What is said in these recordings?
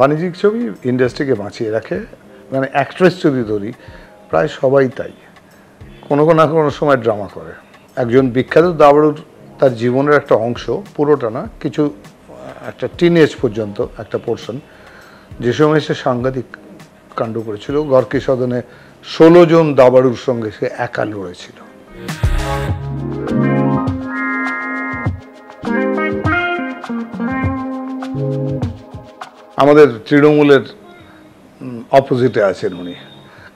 বাণিজ্যিক ছবি ইন্ডাস্ট্রিকে বাঁচিয়ে রাখে, মানে অ্যাক্ট্রেস যদি ধরি প্রায় সবাই তাই, কোনো না কোনো সময় ড্রামা করে। একজন বিখ্যাত দাবাড়ুর তার জীবনের একটা অংশ, পুরোটা না, কিছু একটা টিনেজ পর্যন্ত একটা পোর্শন, যে সময় সে সাংঘাতিক কাণ্ড করেছিল। গর্কি সদনে 16 জন দাবাড়ুর সঙ্গে সে একা লড়েছিল। আমাদের তৃণমূলের অপোজিটে আছেন উনি,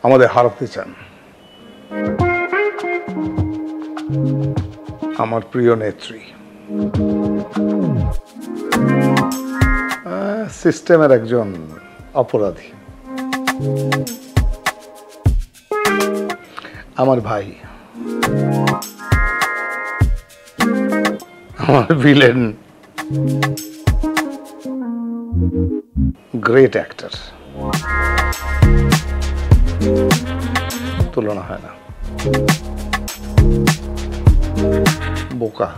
আমাদের হারাতে চান। আমার প্রিয় নেত্রী, সিস্টেমের একজন অপরাধী, আমার ভাই, আমার ভিলেন, গ্রেট অ্যাক্টর, তুলনা হয় না। বোকা,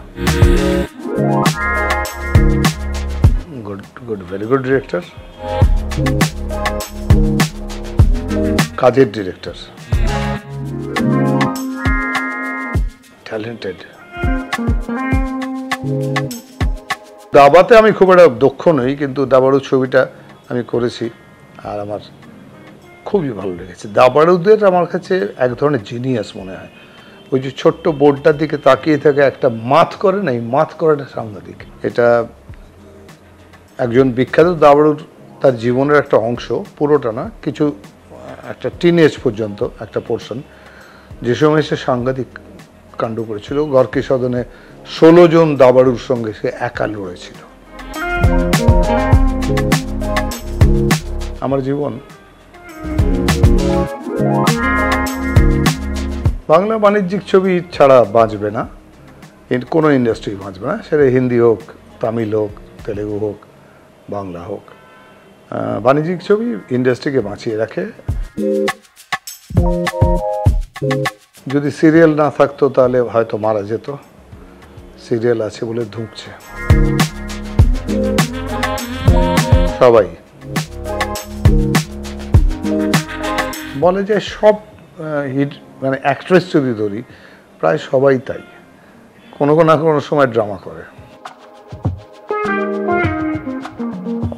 গুড ভেরি গুড ডিরেক্টর, কাজের ডিরেক্টর, ট্যালেন্টেড। দাবাতে আমি খুব একটা দক্ষ নই, কিন্তু দাবাড়ু ছবিটা আমি করেছি আর আমার খুবই ভালো লেগেছে। দাবাড়ুদের আমার কাছে এক ধরনের জিনিয়াস মনে হয়। ওই যে ছোট্ট বোর্ডটার দিকে তাকিয়ে থাকে, একটা মাথ করে না, এই মাথ করাটা সাংঘাতিক। এটা একজন বিখ্যাত দাবাড়ুর তার জীবনের একটা অংশ, পুরোটা না, কিছু একটা টিনেজ পর্যন্ত একটা পোর্শন, যে সময় সে সাংঘাতিক কাণ্ড করেছিল। গর্কি সদনে 16 জন দাবাড়ুর সঙ্গে সে একা লড়েছিল। আমার জীবন, বাংলা বাণিজ্যিক ছবি ছাড়া বাঁচবে না, কোনো ইন্ডাস্ট্রি বাঁচবে না, সেটা হিন্দি হোক, তামিল হোক, তেলেগু হোক, বাংলা হোক। বাণিজ্যিক ছবি ইন্ডাস্ট্রিকে বাঁচিয়ে রাখে। যদি সিরিয়াল না থাকতো তাহলে হয়তো মারা যেত। সিরিয়াল আছে বলে ধুঁকছে সবাই। বলে যে সব হিট, মানে অ্যাক্ট্রেস যদি ধরি প্রায় সবাই তাই, কোনো না কোনো সময় ড্রামা করে।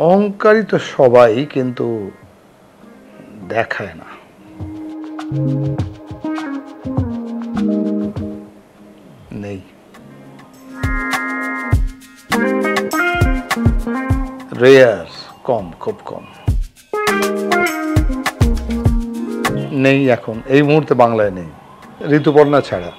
অহংকারী তো সবাই, কিন্তু দেখায় না। নেই, রেয়ার, কম, খুব কম। নেই এখন, এই মুহূর্তে বাংলায় নেই, ঋতুপর্ণা ছাড়া।